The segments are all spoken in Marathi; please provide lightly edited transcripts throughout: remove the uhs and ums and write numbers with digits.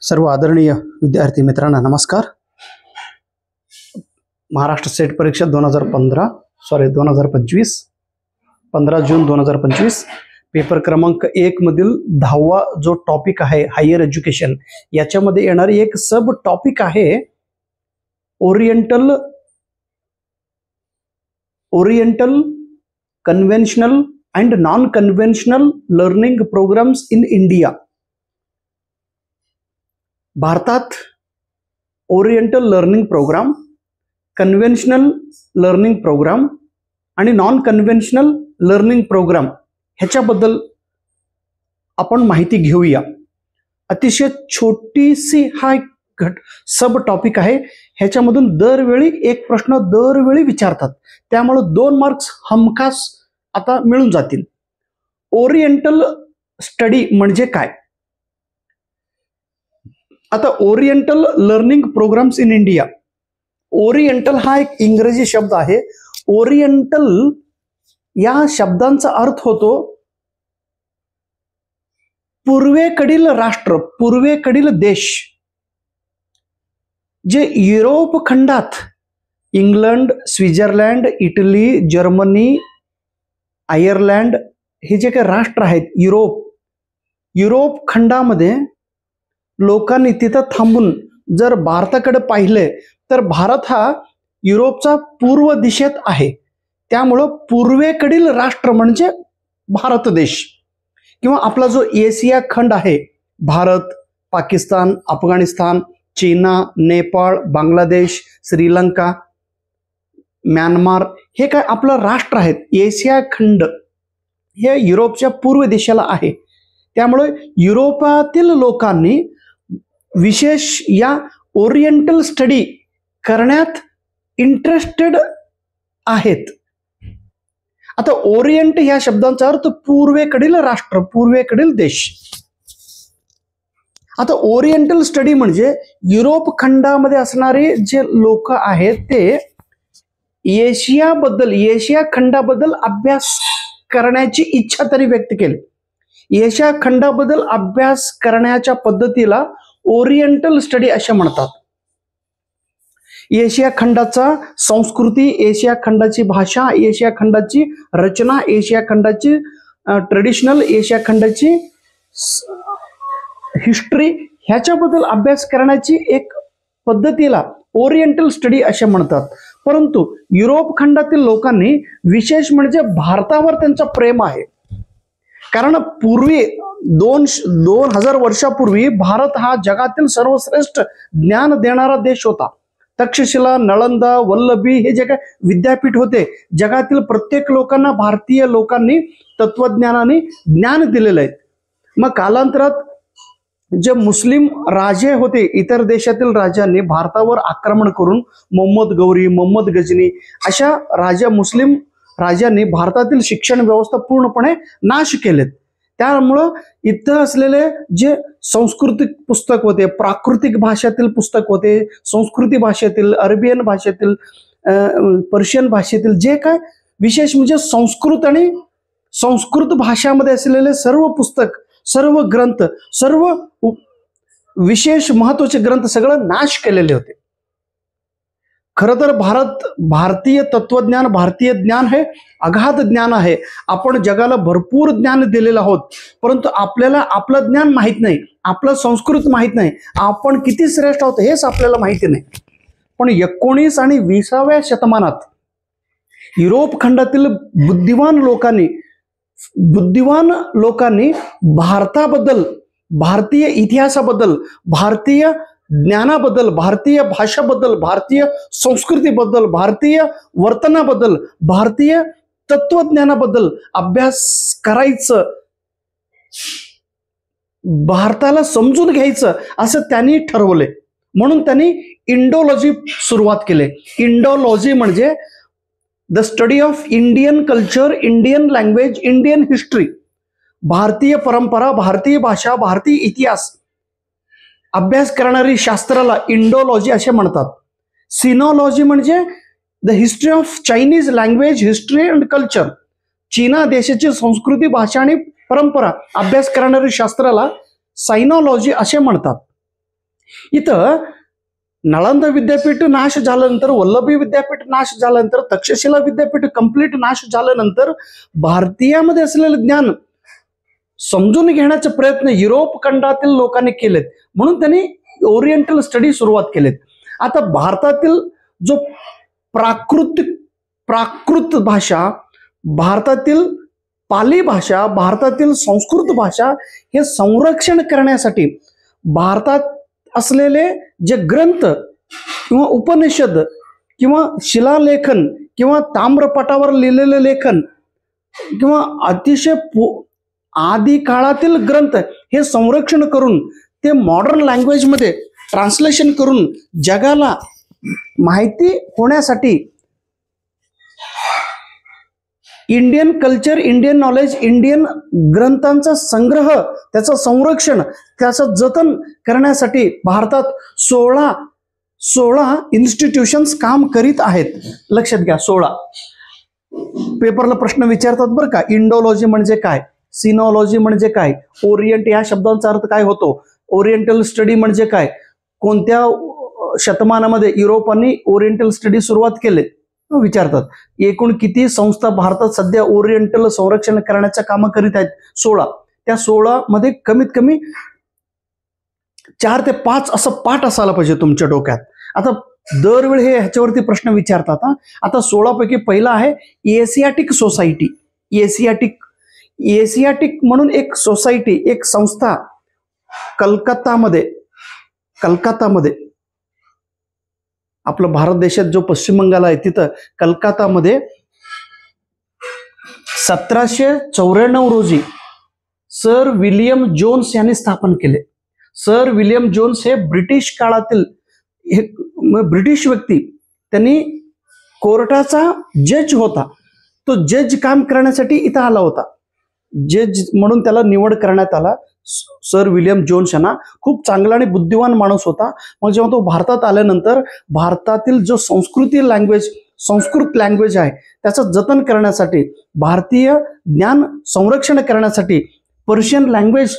सर्व आदरणीय विद्यार्थी मित्रांना नमस्कार। महाराष्ट्र सेट परीक्षा 2025 15 जून 2025 पेपर क्रमांक 1 मधील 10वा जो टॉपिक आहे हायर एज्युकेशन, याच्यामध्ये येणारी एक सब टॉपिक आहे oriental conventional and non conventional learning programs in India. भारतात oriental learning program, conventional learning program आणि नॉन कन्व्हेन्शनल लर्निंग प्रोग्राम ह्याच्याबद्दल आपण माहिती घेऊया। अतिशय छोटीशी हा सब टॉपिक आहे। ह्याच्यामधून दरवेळी एक प्रश्न दरवेळी विचारतात, त्यामुळे 2 मार्क्स हमखास आता मिळून जातील। ओरिएंटल स्टडी म्हणजे काय? आता oriental learning programs in India, oriental हा एक इंग्रजी शब्द आहे। ओरिएंटल या शब्दांचा अर्थ होतो पूर्वेकडील राष्ट्र, पूर्वेकडील देश। जे युरोप खंडात England, Switzerland, Italy, Germany, Ireland हे जे काही राष्ट्र आहेत युरोप खंडामध्ये लोकांनी तिथं थांबून जर भारताकडे पाहिले तर भारत हा युरोपचा पूर्व दिशेत आहे। त्यामुळं पूर्वेकडील राष्ट्र म्हणजे भारत देश, किंवा आपला जो एशिया खंड आहे, भारत, पाकिस्तान, अफगाणिस्तान, चीना, नेपाळ, बांगलादेश, श्रीलंका, म्यानमार, हे काय आपलं राष्ट्र आहेत। एशिया खंड हे युरोपच्या पूर्व दिशेला आहे। त्यामुळे युरोपातील लोकांनी विशेष या ओरिएंटल स्टडी करण्यात इंटरेस्टेड आहेत। आता ओरिएंट या शब्दांचा अर्थ पूर्वेकडील राष्ट्र, पूर्वेकडील देश। आता ओरिएंटल स्टडी म्हणजे युरोप खंडामध्ये असणारे जे लोक आहेत ते एशिया खंडाबद्दल अभ्यास करण्याची इच्छा तरी व्यक्त केली। एशिया खंडाबद्दल अभ्यास करण्याच्या पद्धतीला ओरिएंटल स्टडी असे म्हणतात। एशिया खंडाचा संस्कृती, एशिया खंडाची भाषा, एशिया खंडाची रचना, एशिया खंडाची ट्रेडिशनल, एशिया खंडाची हिस्ट्री ह्याच्याबद्दल अभ्यास करण्याची एक पद्धतीला ओरिएंटल स्टडी असे म्हणतात। परंतु युरोप खंडातील लोकांनी विशेष म्हणजे भारतावर त्यांचं प्रेम आहे। कारण पूर्वी 2000 वर्षापूर्वी भारत हा जगातील सर्वश्रेष्ठ ज्ञान देणारा देश होता। तक्षशिला, नळंदा, वल्लभी हे जे काही विद्यापीठ होते, जगातील प्रत्येक लोकांना, भारतीय लोकांनी तत्वज्ञानाने ज्ञान दिलेलं आहे। मग कालांतरात जे मुस्लिम राजे होते, इतर देशातील राजांनी भारतावर आक्रमण करून मोहम्मद गौरी, मोहम्मद गजनी अशा मुस्लिम राजांनी भारतातील शिक्षण व्यवस्था पूर्णपणे नाश केलेत। त्यामुळं इथं असलेले जे सांस्कृतिक पुस्तक होते, प्राकृतिक भाषेतील पुस्तक होते, संस्कृती भाषेतील, अरेबियन भाषेतील, पर्शियन भाषेतील जे काय विशेष म्हणजे संस्कृत आणि संस्कृत भाषामध्ये असलेले सर्व पुस्तक, सर्व ग्रंथ, सर्व विशेष महत्वाचे ग्रंथ सगळं नाश केलेले होते। खरं तर भारतीय तत्वज्ञान, भारतीय ज्ञान हे अगाध ज्ञान आहे। आपण जगाला भरपूर ज्ञान दिलेलं आहोत, परंतु आपल्याला आपलं ज्ञान माहीत नाही, आपलं संस्कृत माहीत नाही, आपण किती श्रेष्ठ आहोत हेच आपल्याला माहिती नाही। पण 19 आणि 20व्या शतमानात युरोप खंडातील बुद्धिवान लोकांनी भारताबद्दल, भारतीय इतिहासाबद्दल, भारतीय ज्ञानाबद्दल, भारतीय भाषाबद्दल, भारतीय संस्कृतीबद्दल, भारतीय वर्तनाबद्दल, भारतीय तत्वज्ञानाबद्दल अभ्यास करायचं, भारताला समजून घ्यायचं असं त्यांनी ठरवले। म्हणून त्यांनी इंडोलॉजी सुरुवात केली। इंडोलॉजी म्हणजे the study of Indian culture, Indian language, Indian history, भारतीय परंपरा, भारतीय भाषा, भारतीय इतिहास अभ्यास करणारी शास्त्राला इंडोलॉजी असे म्हणतात। सिनोलॉजी म्हणजे the history of Chinese language, history and culture, चीना देशाची संस्कृती, भाषा आणि परंपरा अभ्यास करणारी शास्त्राला सायनोलॉजी असे म्हणतात। इथं नळंदा विद्यापीठ नाश झाल्यानंतर, वल्लभी विद्यापीठ नाश झाल्यानंतर, तक्षशिला विद्यापीठ कंप्लीट नाश झाल्यानंतर भारतीयामध्ये असलेलं ज्ञान समजून घेण्याचे प्रयत्न युरोप खंडातील लोकांनी केलेत, म्हणून त्यांनी ओरिएंटल स्टडी सुरुवात केलेत. आता भारतातील जो प्राकृत भाषा, भारतातील पाली भाषा, भारतातील संस्कृत भाषा हे संरक्षण करण्यासाठी भारतात असलेले जे ग्रंथ किंवा उपनिषद किंवा शिलालेखन किंवा ताम्रपटावर लिहिलेले लेखन किंवा अतिशय आधी काळातील ग्रंथ हे संरक्षण करून ते मॉडर्न लँग्वेजमध्ये ट्रान्सलेशन करून जगाला माहिती होण्यासाठी Indian culture, Indian knowledge, Indian ग्रंथांचा संग्रह, त्याचं संरक्षण, त्याचं जतन करण्यासाठी भारतात 16 इन्स्टिट्यूशन्स काम करीत आहेत. लक्षात घ्या, 16. पेपरला प्रश्न विचारतात बरं का, इंडोलॉजी म्हणजे काय, सिनोलॉजी म्हणजे काय, ओरिएंट या शब्दांचा अर्थ काय होतो, ओरिएंटल स्टडी म्हणजे काय, कोणत्या शतमानामध्ये युरोपांनी ओरिएंटल स्टडी सुरुवात केले विचारतात. एकूण किती संस्था भारतात सध्या ओरिएंटल संरक्षण करण्याचं काम करीत आहेत, 16. त्या 16 मध्ये कमीत कमी 4 ते 5 असं पाठ असायला पाहिजे तुमच्या डोक्यात. आता दरवेळी हे ह्याच्यावरती प्रश्न विचारतात. आता 16 पैकी पहिला आहे एशियाटिक सोसायटी. एशियाटिक म्हणून एक सोसायटी, एक संस्था कलकत्तामध्ये आपलं भारत देशात जो पश्चिम बंगाल आहे तिथं कलकत्तामध्ये 1794 रोजी सर विलियम जोन्स यांनी स्थापन केले. सर विलियम जोन्स हे ब्रिटिश काळातील ब्रिटिश व्यक्ती, त्यांनी कोर्टाचा जज होता. तो जज काम करण्यासाठी इथं आला होता. जज म्हणून त्याला निवड करण्यात आला. सर विलियम जोन्स यांना खूप चांगला आणि बुद्धिवान माणूस होता. मग जेव्हा तो भारतात आल्यानंतर भारतातील जो संस्कृत लँग्वेज आहे त्याचं जतन करण्यासाठी, भारतीय ज्ञान संरक्षण करण्यासाठी, पर्शियन लँग्वेज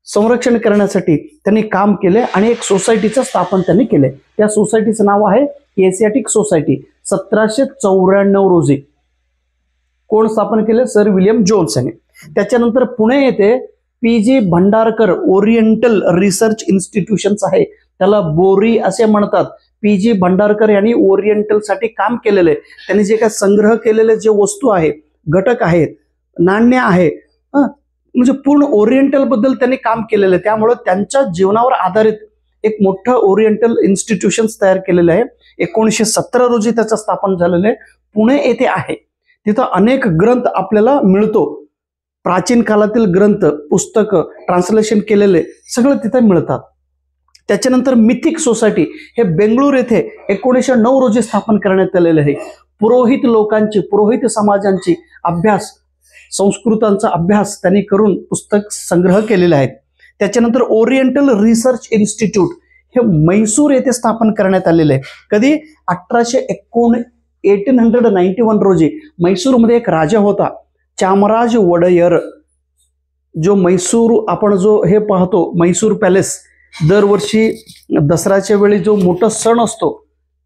संरक्षण करण्यासाठी त्यांनी काम केले आणि एक सोसायटीचं स्थापन त्यांनी केले. त्या सोसायटीचं नाव आहे एशियाटिक सोसायटी. 1794 रोजी कोण स्थापन केले? सर विलियम जोन्स यांनी. त्याच्यानंतर पुणे येथे PG Bhandarkar oriental research institutions आहे, त्याला बोरी असे म्हणतात. PG भंडारकर यांनी ओरिएंटल साठी काम केलेले. त्यांनी जे काय संग्रह केलेले जे वस्तू आहे, घटक आहेत, नाण्य आहे, म्हणजे पूर्ण ओरिएंटल बद्दल त्यांनी काम केलेलं आहे. त्यामुळे त्यांच्या जीवनावर आधारित एक मोठं ओरिएंटल इन्स्टिट्यूशन्स तयार केलेलं आहे. 1917 रोजी त्याचं स्थापन झालेलं आहे. पुणे येथे आहे. तिथं अनेक ग्रंथ आपल्याला मिळतो. प्राचीन काळातील ग्रंथ, पुस्तकं, ट्रान्सलेशन केलेले सगळं तिथे मिळतात. त्याच्यानंतर मिथिक सोसायटी हे बेंगळूर येथे 1909 रोजी स्थापन करण्यात आलेले आहे. पुरोहित समाजांची अभ्यास, संस्कृतांचा अभ्यास त्यांनी करून पुस्तक संग्रह केलेले आहेत. त्याच्यानंतर ओरिएंटल रिसर्च इन्स्टिट्यूट हे म्हैसूर येथे स्थापन करण्यात आलेले आहे. कधी? 1891 रोजी. म्हैसूरमध्ये एक राजा होता, चामराज वडयर. जो म्हैसूर आपण जो हे पाहतो, म्हैसूर पॅलेस, दरवर्षी दसऱ्याच्या वेळी जो मोठा सण असतो,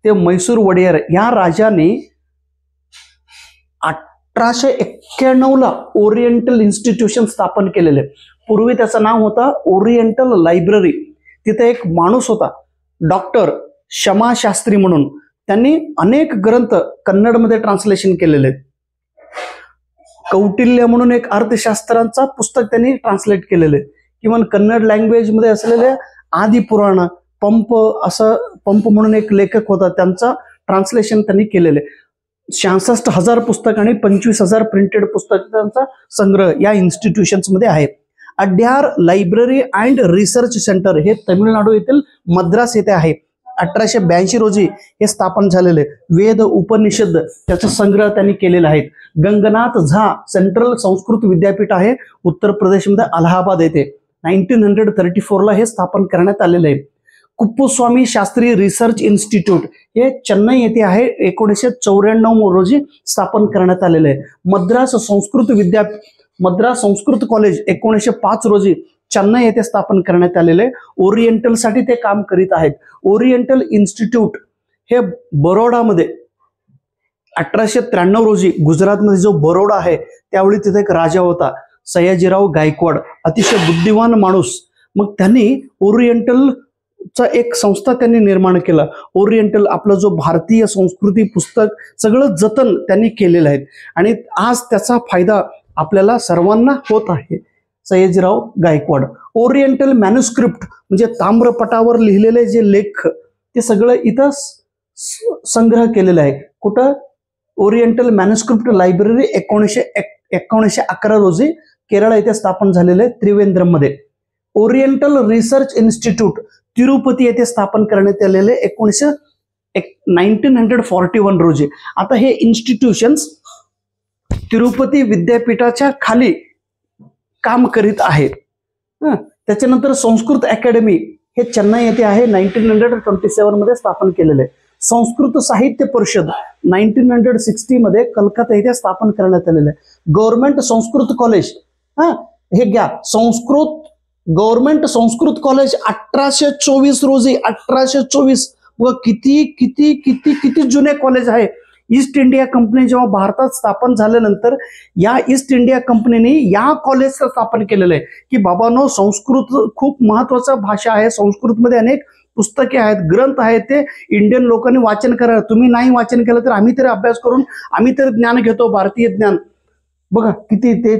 ते म्हैसूर वडयर या राजाने 1891 ला ओरिएंटल इन्स्टिट्यूशन स्थापन केलेले. पूर्वी त्याचं नाव होता ओरिएंटल लायब्ररी. तिथे एक माणूस होता, डॉक्टर क्षमा शास्त्री म्हणून. त्यांनी अनेक ग्रंथ कन्नडमध्ये ट्रान्सलेशन केलेले. कौटिल्य म्हणून एक अर्थशास्त्रांचा पुस्तक त्यांनी ट्रान्सलेट केलेले. किंवा कन्नड लँग्वेज मध्ये असलेले आदि पुराण, पंप म्हणून एक लेखक होता, त्यांचा ट्रान्सलेशन त्यांनी केलेले. 66,000 पुस्तक आणि 25,000 प्रिंटेड पुस्तकांचा संग्रह या इन्स्टिट्यूशन्स मध्ये आहे. Adyar library and research centre हे तमिळनाडू येथील मद्रास येथे आहे. 1882 रोजी हे स्थापन झालेले. वेद उपनिषद त्याचा संग्रह त्यांनी केलेला आहे. गंगनाथ झा सेंट्रल संस्कृत विद्यापीठ आहे उत्तर प्रदेशमध्ये अलाहाबाद येथे. 1934 ला हे स्थापन करण्यात आलेले आहे. कुप्पुस्वामी शास्त्री रिसर्च इन्स्टिट्यूट हे चेन्नई येथे आहे. 1994 रोजी स्थापन करण्यात आलेले आहे. मद्रास संस्कृत कॉलेज 1905 रोजी चेन्नई येथे स्थापन करण्यात आलेले. ओरिएंटलसाठी ते काम करीत आहेत. ओरिएंटल इन्स्टिट्यूट हे बरोडामध्ये 1893 रोजी गुजरातमध्ये जो बरोडा आहे त्यावेळी तिथे एक राजा होता सयाजीराव गायकवाड, अतिशय बुद्धिमान माणूस. मग त्यांनी ओरिएंटलचा एक संस्था त्यांनी निर्माण केला. ओरिएंटल आपला जो भारतीय संस्कृती पुस्तक सगळं जतन त्यांनी केलेलं आहे आणि आज त्याचा फायदा आपल्याला सर्वांना होत आहे. सयाजीराव गायकवाड. ओरिएंटल मॅन्युस्क्रिप्ट म्हणजे ताम्रपटावर लिहिलेले जे लेख ते सगळं इथं संग्रह केलेलं आहे. कुठं? ओरिएंटल मॅन्युस्क्रिप्ट लायब्ररी 1911 रोजी केरळ येथे स्थापन झालेले त्रिवेंद्रम मध्ये. ओरिएंटल रिसर्च इन्स्टिट्यूट तिरुपती येथे स्थापन करण्यात आलेले 1941 रोजी. आता हे इन्स्टिट्यूशन्स तिरुपती विद्यापीठाच्या खाली काम करीत आहेत. त्याच्यानंतर संस्कृत अकॅडमी हे चेन्नई येथे आहे, 1927 मध्ये स्थापन केलेले. संस्कृत साहित्य परिषद 1960 मध्ये कलकत्ता येथे स्थापन करण्यात आलेले. गव्हर्नमेंट संस्कृत कॉलेज, हे घ्या, गव्हर्नमेंट संस्कृत कॉलेज 1824 रोजी, 1824. किती किती किती किती जुने कॉलेज आहे. ईस्ट इंडिया कंपनी जेव्हा भारतात स्थापन झाल्यानंतर या ईस्ट इंडिया कंपनीने या कॉलेजचं स्थापन केलेलं आहे की बाबांनो, संस्कृत खूप महत्वाचा भाषा आहे. संस्कृतमध्ये अनेक पुस्तके आहेत, ग्रंथ आहेत, ते इंडियन लोकांनी वाचन करा. तुम्ही नाही वाचन केलं तर आम्ही तरी अभ्यास करून आम्ही तरी ज्ञान घेतो, भारतीय ज्ञान. बघा किती ते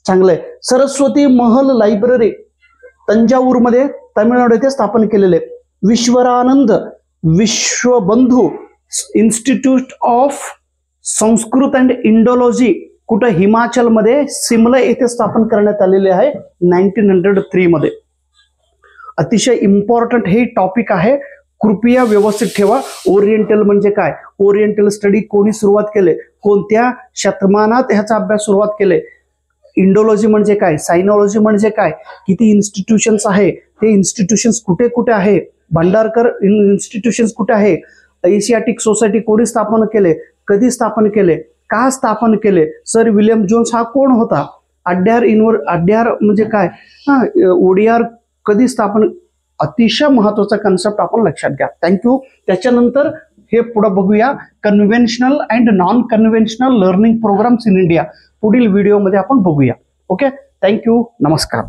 चांगलं आहे. सरस्वती महल लायब्ररी तंजावूरमध्ये तामिळनाडू येथे स्थापन केलेले. Vishwaranand Vishwabandhu institute of Sanskrit and Indology कुठं? हिमाचलमध्ये सिमला येथे स्थापन करण्यात आलेले आहे 1903 मध्ये. अतिशय इम्पॉर्टंट हे टॉपिक आहे, कृपया व्यवस्थित ठेवा. ओरिएंटल म्हणजे काय? ओरिएंटल स्टडी कोणी सुरुवात केले? कोणत्या शतमानात ह्याचा अभ्यास सुरुवात केले? इंडोलॉजी म्हणजे काय? सायनॉलॉजी म्हणजे काय? किती इन्स्टिट्यूशन्स आहे? ते इन्स्टिट्यूशन्स कुठे कुठे आहे? भांडारकर इन्स्टिट्यूशन्स कुठे आहे? एशियाटिक सोसायटी कोणी स्थापन केले? कधी स्थापन केले? का स्थापन केले? सर विल्यम जोन्स हा कोण होता? अड्यार म्हणजे काय? ओडिआर कधी स्थापन? अतिशय महत्वाचा कन्सेप्ट आपण लक्षात घ्या. थँक्यू. त्याच्यानंतर हे पुढे बघूया, conventional and non conventional learning programs in India. पुढील व्हिडिओमध्ये आपण बघूया. ओके, थँक्यू, नमस्कार.